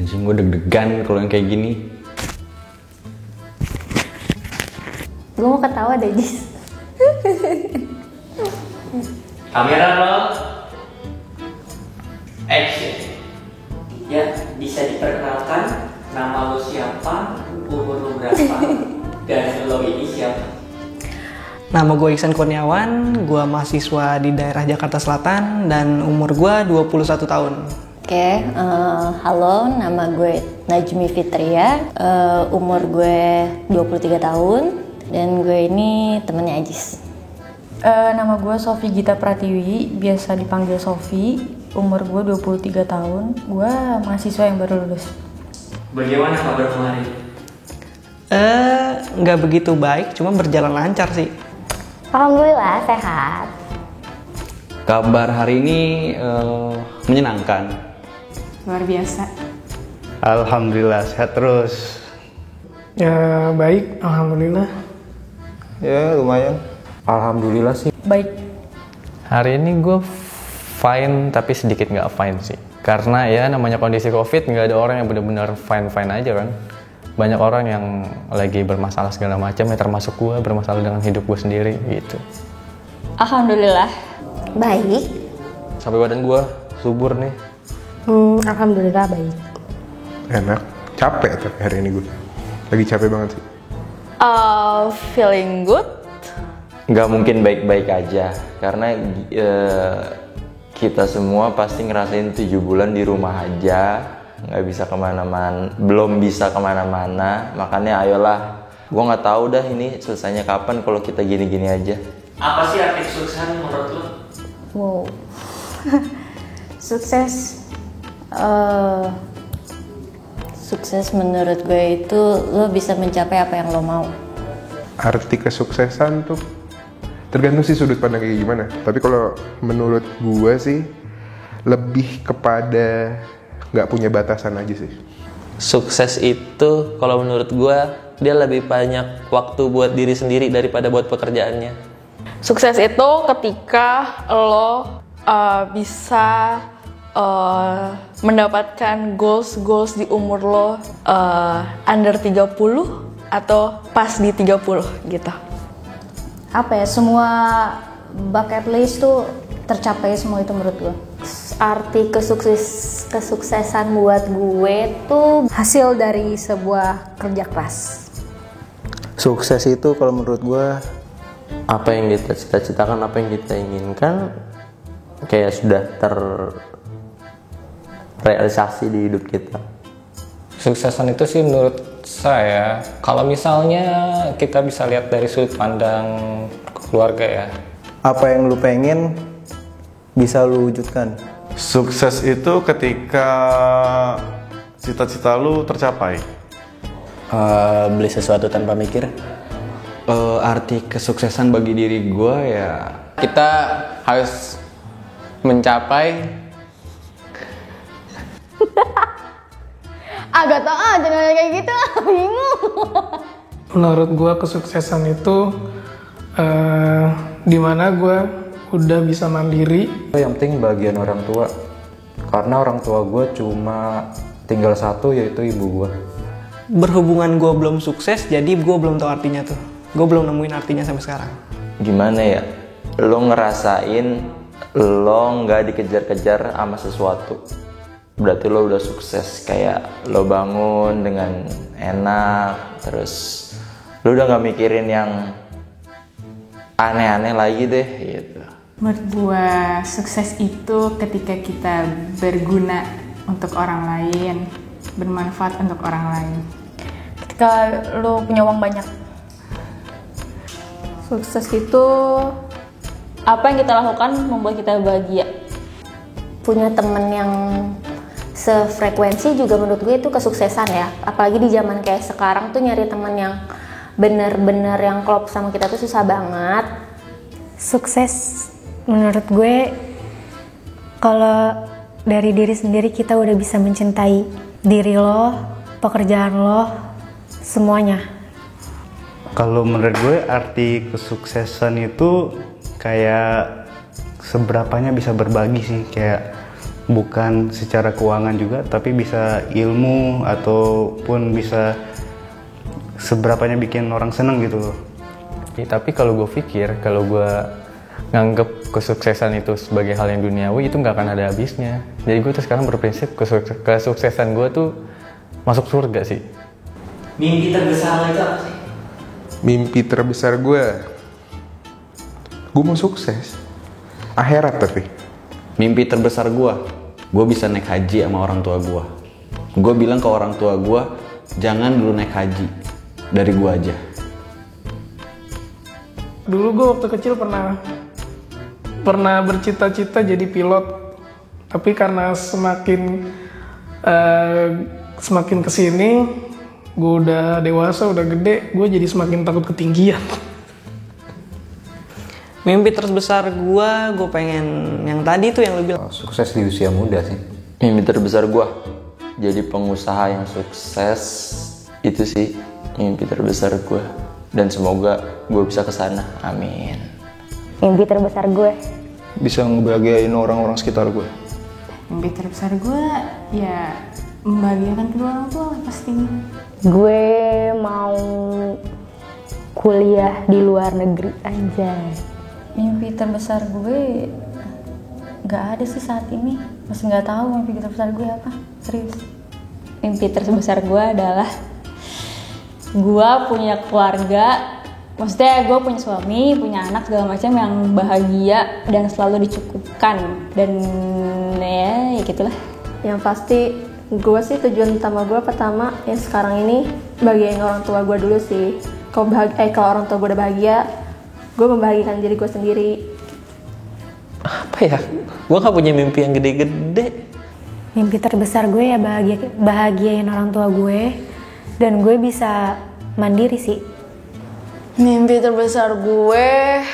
Anjing, gue deg-degan kalau yang kayak gini. Gue mau ketawa deh, Jis. Kamera roll. Action. Ya, bisa diperkenalkan nama lo siapa, umur lo berapa, dan lo ini siapa? Nama gue Iksan Kurniawan, gue mahasiswa di daerah Jakarta Selatan dan umur gue 21 tahun. Oke, halo, nama gue Najmi Fitria, umur gue 23 tahun, dan gue ini temennya Ajis. Nama gue Sofi Gita Pratiwi, biasa dipanggil Sofi, umur gue 23 tahun, gue mahasiswa yang baru lulus. Bagaimana kabar kemarin? Nggak begitu baik, cuma berjalan lancar sih. Alhamdulillah, sehat. Kabar hari ini menyenangkan. Luar biasa. Alhamdulillah sehat terus. Ya baik, alhamdulillah. Ya lumayan. Alhamdulillah sih. Baik. Hari ini gue fine tapi sedikit nggak fine sih. Karena ya namanya kondisi COVID, nggak ada orang yang benar-benar fine-fine aja kan. Banyak orang yang lagi bermasalah segala macam, ya termasuk gue bermasalah dengan hidup gue sendiri gitu. Alhamdulillah. Baik. Sampai badan gue subur nih. Alhamdulillah baik. Enak. Capek tapi hari ini gue. Lagi capek banget sih. Feeling good. Nggak mungkin baik-baik aja. Karena kita semua pasti ngerasain 7 bulan di rumah aja. Nggak bisa kemana-mana, belum bisa kemana-mana. Makanya ayolah. Gue nggak tahu dah ini selesainya kapan kalau kita gini-gini aja. Apa sih arti kesuksesan menurut lo? Wow. Sukses. Sukses menurut gue itu lo bisa mencapai apa yang lo mau. Arti kesuksesan tuh tergantung sih sudut pandang kayak gimana. Tapi kalau menurut gue sih lebih kepada nggak punya batasan aja sih. Sukses itu kalau menurut gue dia lebih banyak waktu buat diri sendiri daripada buat pekerjaannya. Sukses itu ketika lo bisa mendapatkan goals di umur lo under 30 atau pas di 30 gitu. Apa ya, semua bucket list tuh tercapai semua itu menurut gue. Arti kesuksesan buat gue tuh hasil dari sebuah kerja keras. Sukses itu kalau menurut gue apa yang kita cita-citakan, apa yang kita inginkan kayak sudah terrealisasi di hidup kita. Suksesan itu sih menurut saya, kalau misalnya kita bisa lihat dari sudut pandang keluarga ya. Apa yang lu pengen bisa lu wujudkan. Sukses itu ketika cita-cita lu tercapai. Beli sesuatu tanpa mikir. Arti kesuksesan bagi diri gue ya, Kita harus mencapai Agak tau aja nanya kayak gitu, bingung. Menurut gue kesuksesan itu dimana gue udah bisa mandiri. Yang penting bagian orang tua. Karena orang tua gue cuma tinggal satu, yaitu ibu gue. Berhubungan gue belum sukses, jadi gue belum tahu artinya tuh. Gue belum nemuin artinya sampai sekarang. Gimana ya? Lo ngerasain lo nggak dikejar-kejar sama sesuatu. Berarti lo udah sukses. Kayak lo bangun dengan enak, terus lo udah nggak mikirin yang aneh-aneh lagi deh gitu. Menurut gue sukses itu ketika kita berguna untuk orang lain, bermanfaat untuk orang lain. Ketika lo punya uang banyak. Sukses itu apa yang kita lakukan membuat kita bahagia. Punya temen yang sefrekuensi juga menurut gue itu kesuksesan ya. Apalagi di zaman kayak sekarang tuh nyari temen yang bener-bener yang klop sama kita tuh susah banget. Sukses menurut gue kalau dari diri sendiri kita udah bisa mencintai diri lo, pekerjaan lo, semuanya. Kalau menurut gue arti kesuksesan itu kayak seberapanya bisa berbagi sih. Kayak bukan secara keuangan juga, tapi bisa ilmu ataupun bisa seberapanya bikin orang seneng gitu loh. Tapi kalau gue pikir, kalau gue nganggep kesuksesan itu sebagai hal yang duniawi, itu nggak akan ada habisnya. Jadi gue tuh sekarang berprinsip kesuksesan gue tuh masuk surga sih. Mimpi terbesar lo itu apa sih? Mimpi terbesar gue mau sukses. Akhirat tapi. Mimpi terbesar gue bisa naik haji sama orang tua gue. Gue bilang ke orang tua gue, jangan dulu naik haji, dari gue aja. Dulu gue waktu kecil pernah bercita-cita jadi pilot, tapi karena semakin kesini, gue udah dewasa, udah gede, gue jadi semakin takut ketinggian. Mimpi terbesar gue pengen yang tadi tuh yang lu bilang. Sukses di usia muda sih. Mimpi terbesar gue jadi pengusaha yang sukses, itu sih mimpi terbesar gue. Dan semoga gue bisa kesana, amin. Mimpi terbesar gue Bisa ngebahagiain orang-orang sekitar gue. Mimpi terbesar gue ya membahagiakan kedua orang tua lah pastinya. gue mau kuliah di luar negeri aja. Mimpi terbesar gue nggak ada sih saat ini, masih nggak tahu mimpi terbesar gue apa, serius. Mimpi terbesar gue adalah gue punya keluarga, maksudnya gue punya suami, punya anak segala macam yang bahagia dan selalu dicukupkan, dan ya gitulah. Yang pasti gue sih tujuan utama gue pertama ya sekarang ini bahagiain orang tua gue dulu sih. Kalau orang tua gue udah bahagia, gue membahagiakan diri gue sendiri. Apa ya? Gue gak punya mimpi yang gede-gede. Mimpi terbesar gue ya bahagiain orang tua gue, dan gue bisa mandiri sih. Mimpi terbesar gue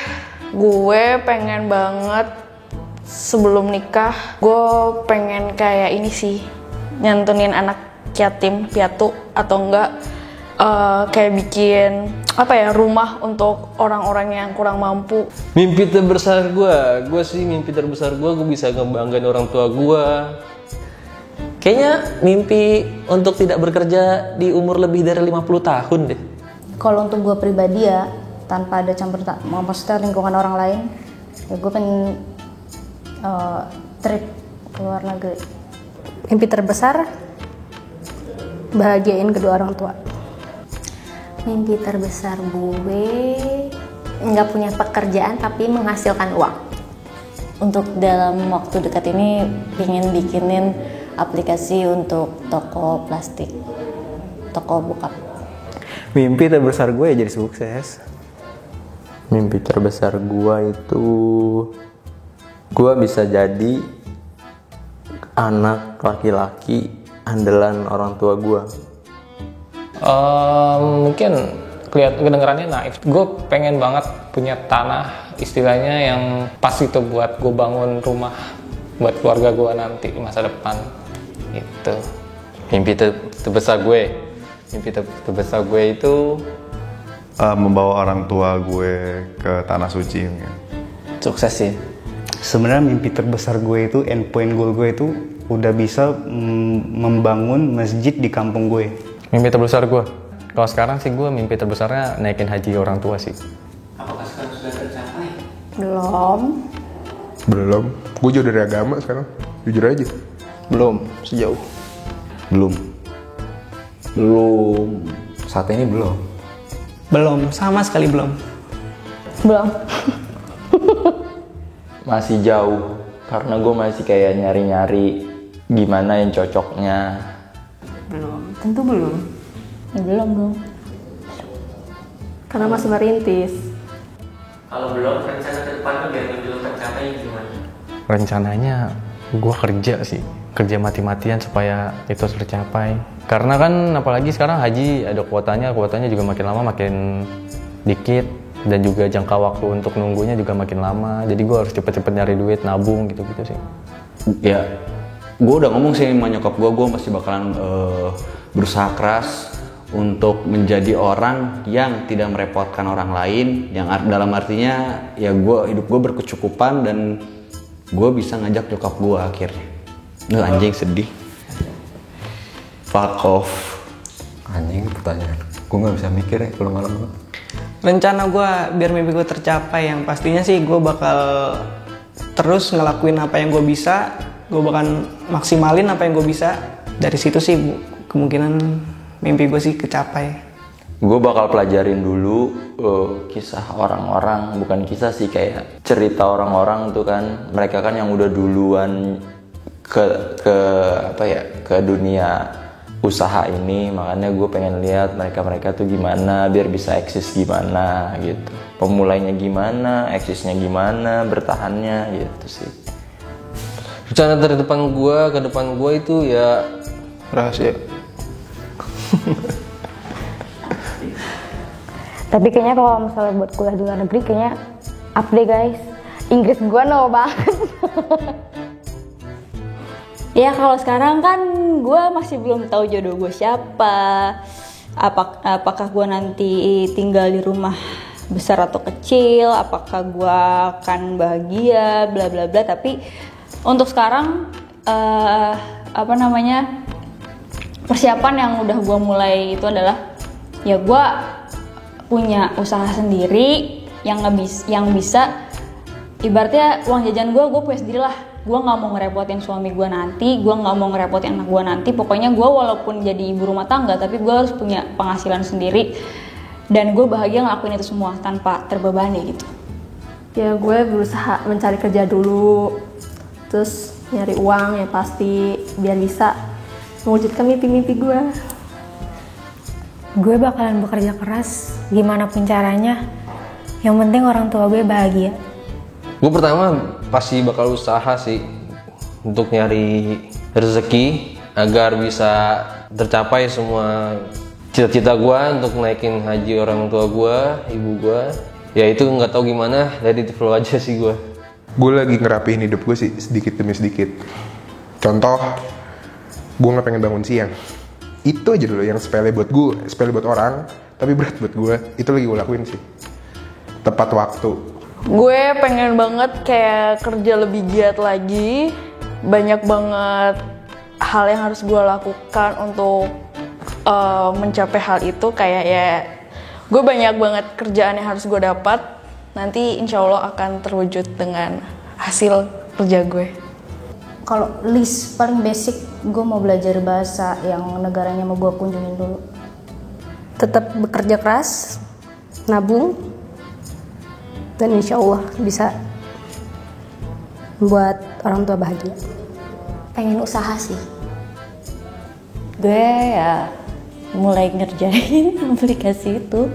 pengen banget sebelum nikah, gue pengen kayak ini sih, nyantunin anak yatim piatu, atau enggak kayak bikin rumah untuk orang-orang yang kurang mampu. Mimpi terbesar gue bisa ngebanggain orang tua gue. Kayaknya mimpi untuk tidak bekerja di umur lebih dari 50 tahun deh. Kalau untuk gue pribadi ya, tanpa ada maksudnya lingkungan orang lain, ya gue pengen trip ke luar negeri. Mimpi terbesar bahagiain kedua orang tua. Mimpi terbesar gue nggak punya pekerjaan tapi menghasilkan uang. Untuk dalam waktu dekat ini pengen bikinin aplikasi untuk toko plastik, toko bokap. Mimpi terbesar gue ya jadi sukses. Mimpi terbesar gue itu gue bisa jadi anak laki-laki andalan orang tua gue. Mungkin kedengerannya naif. Gue pengen banget punya tanah, istilahnya yang pas itu buat gue bangun rumah buat keluarga gue nanti di masa depan. Itu mimpi terbesar gue. Mimpi terbesar gue itu membawa orang tua gue ke tanah suci. Sukses sih. Sebenarnya mimpi terbesar gue itu, endpoint goal gue itu udah bisa membangun masjid di kampung gue. Mimpi terbesar gue, kalau sekarang sih gue mimpi terbesarnya naikin haji orang tua sih. Apakah sekarang sudah tercapai? Belum. Gue jauh dari agama sekarang, jujur aja. Belum, sejauh. Belum. Saat ini belum. Belum, sama sekali belum. Belum. Masih jauh, karena gue masih kayak nyari-nyari gimana yang cocoknya. Belum, tentu belum. Ya, belum. Karena masih merintis. Kalau belum, rencana ke depan tuh biar mimpi lo tercapai gimana? Rencananya gue kerja sih, kerja mati-matian supaya itu tercapai. Karena kan apalagi sekarang haji ada kuotanya juga makin lama makin dikit, dan juga jangka waktu untuk nunggunya juga makin lama. Jadi gue harus cepet-cepet nyari duit, nabung gitu-gitu sih. Ya, gue udah ngomong sih sama nyokap gue pasti bakalan berusaha keras untuk menjadi orang yang tidak merepotkan orang lain, yang dalam artinya ya hidup gue berkecukupan dan gue bisa ngajak nyokap gue akhirnya. Anjing sedih. Fuck off. Anjing pertanyaan. Gue nggak bisa mikir ya kalau malam gue. Rencana gue biar mimpi gue tercapai, yang pastinya sih gue bakal terus ngelakuin apa yang gue bisa. Gue bakal maksimalin apa yang gue bisa. Dari situ sih kemungkinan mimpi gue sih kecapai. Gue bakal pelajarin dulu kisah orang-orang, bukan kisah sih, kayak cerita orang-orang tuh kan. Mereka kan yang udah duluan ke dunia usaha ini, makanya gue pengen lihat mereka tuh gimana biar bisa eksis gimana gitu. Pemulainya gimana, eksisnya gimana, bertahannya gitu sih. Rencana dari ke depan gue itu ya rahasia. Tapi kayaknya kalau misalnya buat kuliah di luar negeri kayaknya up deh guys. Inggris gue nol banget. Ya kalau sekarang kan gue masih belum tahu jodoh gue siapa. Apakah gue nanti tinggal di rumah besar atau kecil, apakah gue akan bahagia, bla bla bla. Tapi untuk sekarang persiapan yang udah gue mulai itu adalah ya gue punya usaha sendiri yang bisa ibaratnya uang jajan gue punya sendiri lah. Gue nggak mau ngerepotin suami gue nanti, gue nggak mau ngerepotin anak gue nanti. Pokoknya gue walaupun jadi ibu rumah tangga, tapi gue harus punya penghasilan sendiri dan gue bahagia ngelakuin itu semua tanpa terbebani gitu. Ya gue berusaha mencari kerja dulu, terus nyari uang yang pasti biar bisa mewujudkan mimpi-mimpi gue. Gue bakalan bekerja keras gimana pun caranya. Yang penting orang tua gue bahagia. Gue pertama pasti bakal usaha sih untuk nyari rezeki agar bisa tercapai semua cita-cita gue untuk naikin haji orang tua gue, ibu gue. Ya itu nggak tahu gimana, dari flow aja sih gue. Gue lagi ngerapihin hidup gue sih sedikit demi sedikit. Contoh, gue nggak pengen bangun siang. Itu aja dulu yang sepele buat gue, sepele buat orang, tapi berat buat gue. Itu lagi gue lakuin sih. Tepat waktu. Gue pengen banget kayak kerja lebih giat lagi. Banyak banget hal yang harus gue lakukan untuk mencapai hal itu. Kayak ya, gue banyak banget kerjaan yang harus gue dapat. Nanti insya Allah akan terwujud dengan hasil kerja gue. Kalau list paling basic, gue mau belajar bahasa yang negaranya mau gue kunjungin dulu. Tetap bekerja keras, nabung, dan insya Allah bisa membuat orang tua bahagia. Pengen usaha sih. Gue ya mulai ngerjain aplikasi itu.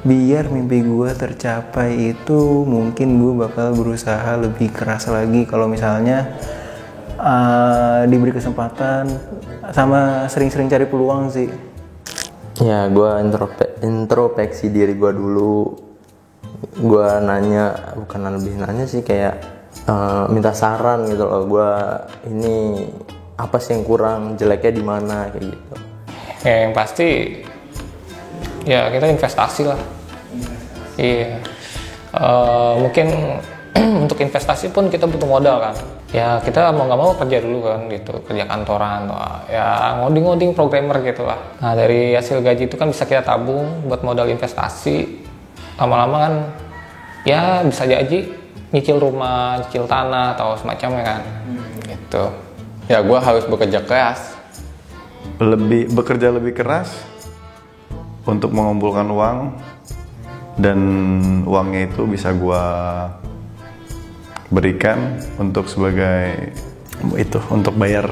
Biar mimpi gue tercapai itu mungkin gue bakal berusaha lebih keras lagi kalau misalnya diberi kesempatan sama sering-sering cari peluang sih. Ya gue introspeksi diri gue dulu. Gue nanya, bukan lebih nanya sih, kayak minta saran gitu loh. Gue ini apa sih yang kurang, jeleknya di mana kayak gitu. Ya yang pasti ya kita investasi lah. Iya. Mungkin untuk investasi pun kita butuh modal kan. Ya kita mau nggak mau kerja dulu kan gitu, kerja kantoran atau ya ngoding programmer gitu lah. Nah dari hasil gaji itu kan bisa kita tabung buat modal investasi. Lama-lama kan ya bisa jadi nyicil rumah, nyicil tanah atau semacamnya kan. Gitu. Ya gue harus bekerja keras. Bekerja lebih keras untuk mengumpulkan uang, dan uangnya itu bisa gue berikan untuk bayar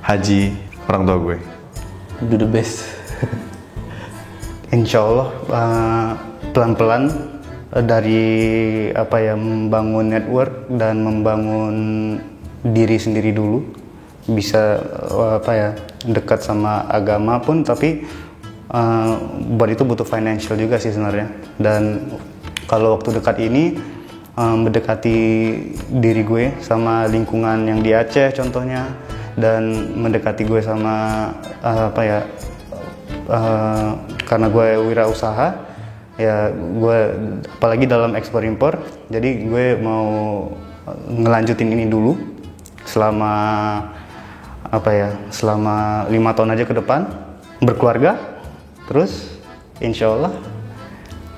haji orang tua gue. Do the best. Insya Allah pelan-pelan dari membangun network dan membangun diri sendiri dulu, bisa dekat sama agama pun, tapi buat itu butuh financial juga sih sebenarnya. Dan kalau waktu dekat ini mendekati diri gue sama lingkungan yang di Aceh contohnya, dan mendekati gue sama karena gue wirausaha ya, gue apalagi dalam ekspor impor, jadi gue mau ngelanjutin ini dulu selama selama 5 tahun aja ke depan berkeluarga, terus insya Allah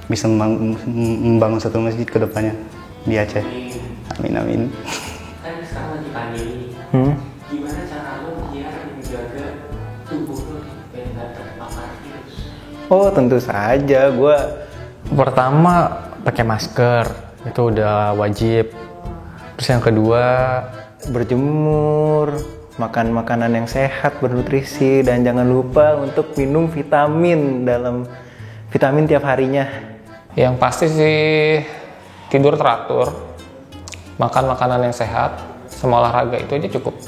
bisa membangun satu masjid ke depannya di Aceh. Amin amin. Kan sekarang lagi pandemi. Gimana cara lo biar menjaga tubuh lo biar nggak terpapar virus? Oh tentu saja, gue Pertama pakai masker, itu udah wajib. Terus yang kedua berjemur, makan makanan yang sehat, bernutrisi, dan jangan lupa untuk minum vitamin tiap harinya. Yang pasti sih tidur teratur, makan makanan yang sehat, sama olahraga itu aja cukup.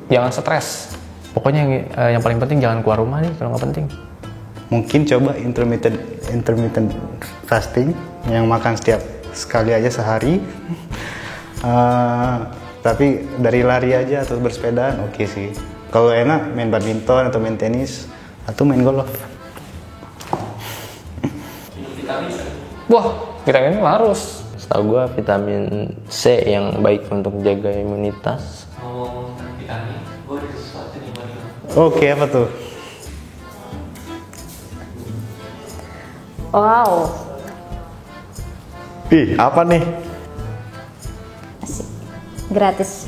Jangan stres. Pokoknya yang paling penting jangan keluar rumah nih kalau nggak penting. Mungkin coba intermittent fasting, yang makan setiap sekali aja sehari. Tapi dari lari aja atau bersepedaan oke sih. Kalau enak main badminton atau main tenis atau main golf. Wah, vitamin harus. Setahu gua vitamin C yang baik untuk jaga imunitas. Ngomong tentang vitamin, gue ada sesuatu nih buat lo. Oke, apa tuh? Wow. Ih, apa nih? Gratis.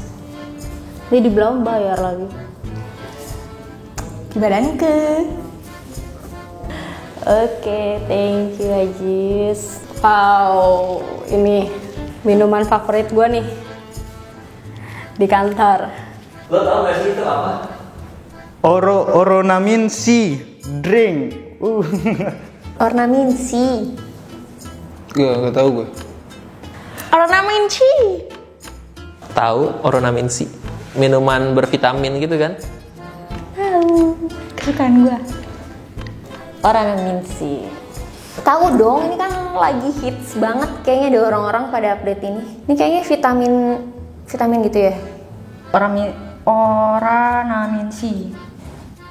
Ini belum bayar lagi. Badanke. Oke, thank you Ajis. Wow, ini minuman favorit gue nih di kantor. Lo tau gak sih itu apa? Oronamin C drink. Ornamin C. Gak tahu gue. Ornamin C. Tahu Oronamin C. Minuman bervitamin gitu kan? Tahu, kesukaan gue. Ornamin C. Tahu dong, ini kan lagi hits banget kayaknya ada orang-orang pada update ini. Ini kayaknya vitamin gitu ya. Oranamin C.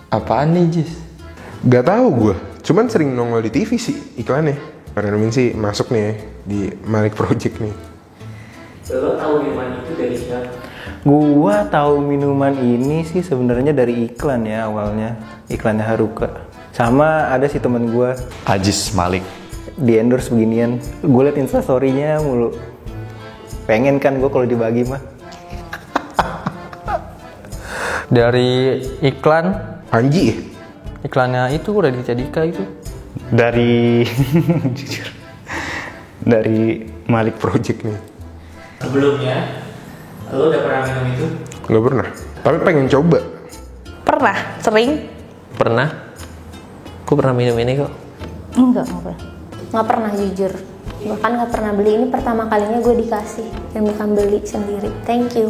Apaan nih, Jis? Gak tahu gue, cuman sering nongol di TV sih iklannya. Oranamin C masuk nih di Malik Project nih. Lo tahu minuman itu dari siapa? Gua tahu minuman ini sih sebenarnya dari iklan ya awalnya, iklannya Haruka. Sama ada sih temen gua, Ajis Malik. di endorse beginian. Gue liat instastorynya mulu. Pengen kan gue kalau dibagi mah. Dari iklan Anji. Iklannya itu Raditya Dika itu. Dari jujur. Dari Malik Project nih. Sebelumnya, lo udah pernah minum itu? Gak pernah, tapi pengen coba. Pernah? Sering? Pernah. Gue pernah minum ini kok. Enggak pernah jujur. Bahkan nggak pernah beli, ini pertama kalinya gue dikasih dan bukan beli sendiri. Thank you.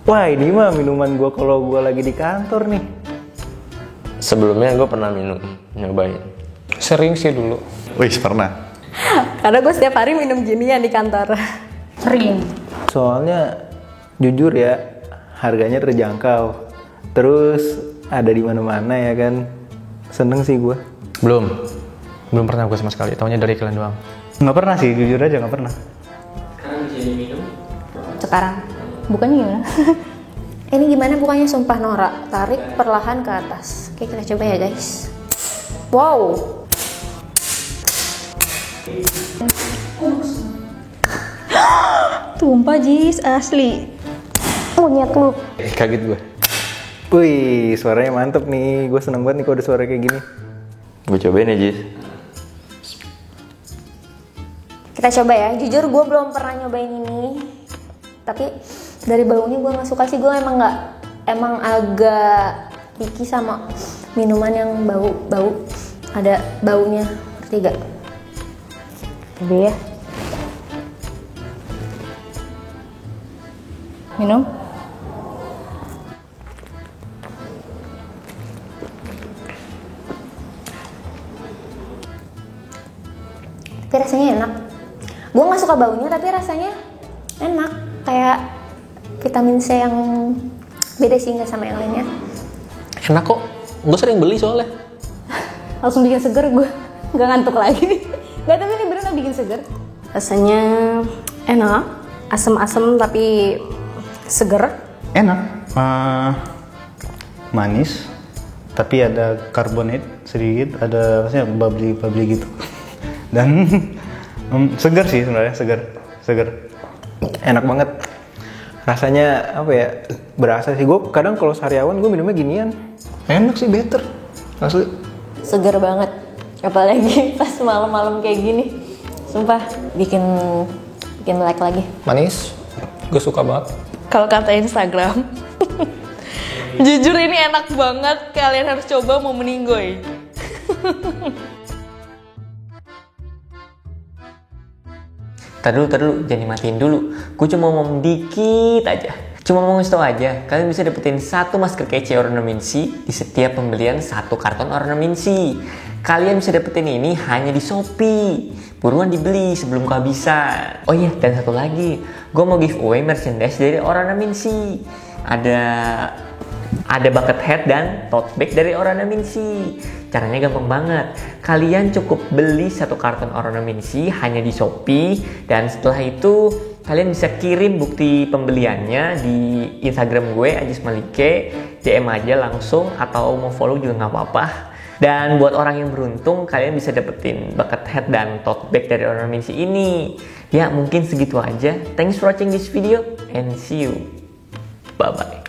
Wah ini mah minuman gue kalau gue lagi di kantor nih. Sebelumnya gue pernah minum, nyobain. Sering sih dulu. Wih, pernah. Karena gue setiap hari minum ginian di kantor. Sering. Soalnya jujur ya harganya terjangkau. Terus ada di mana-mana ya kan. Seneng sih gue. Belum pernah gue sama sekali. Taunya dari iklan doang. Nggak pernah sih, jujur aja nggak pernah. Sekarang bisa diminum? Sekarang bukannya gimana? Ini gimana bukannya sumpah Nora? Tarik perlahan ke atas. Oke kita coba ya guys. Wow. Tumpah Jis asli. Monyet lu. Kaget gue. Wih suaranya mantep nih. Gue seneng banget nih kalau ada suara kayak gini. Gue cobain ya, Jis. Kita coba ya. Jujur gue belum pernah nyobain ini. Tapi dari baunya gue nggak suka sih. Gue emang agak picky sama minuman yang bau ada baunya. Ngerti gak? Coba ya. Minum. Tapi rasanya enak. Gue nggak suka baunya tapi rasanya enak. Kayak vitamin C yang beda sih nggak sama yang lainnya. Enak kok. Gue sering beli soalnya. Langsung bikin seger gue. Nggak ngantuk lagi. Gak tapi ini beneran bikin seger. Rasanya enak. Asem-asem tapi seger. Enak. Manis, tapi ada karbonat sedikit, ada maksudnya bubbly gitu. Dan segar sih sebenarnya, segar. Enak banget. Rasanya apa ya? Berasa sih. Gue kadang kalau sariawan gue minumnya ginian. Enak sih, better. Asli. Seger banget. Apalagi pas malam-malam kayak gini. Sumpah bikin melek lagi. Manis, gue suka banget. Kalau kata Instagram, jujur ini enak banget. Kalian harus coba mau meninggoy. Tar dulu, jangan dimatiin dulu. Gue cuma ngomong dikit aja. Cuma mau ngasih tau aja, kalian bisa dapetin satu masker kece ornamen C di setiap pembelian satu karton ornamen C. Kalian bisa dapetin ini hanya di Shopee. Buruan dibeli sebelum kehabisan. Oh iya, dan satu lagi, gue mau giveaway merchandise dari ornamen C. Ada bucket hat dan tote bag dari ornamen C. Caranya gampang banget. Kalian cukup beli satu karton ornamen C hanya di Shopee, dan setelah itu kalian bisa kirim bukti pembeliannya di Instagram gue Ajis Malike, DM aja langsung atau mau follow juga nggak apa-apa. Dan buat orang yang beruntung, kalian bisa dapetin bucket hat dan tote bag dari ornamen C ini. Ya mungkin segitu aja. Thanks for watching this video and see you. Bye bye.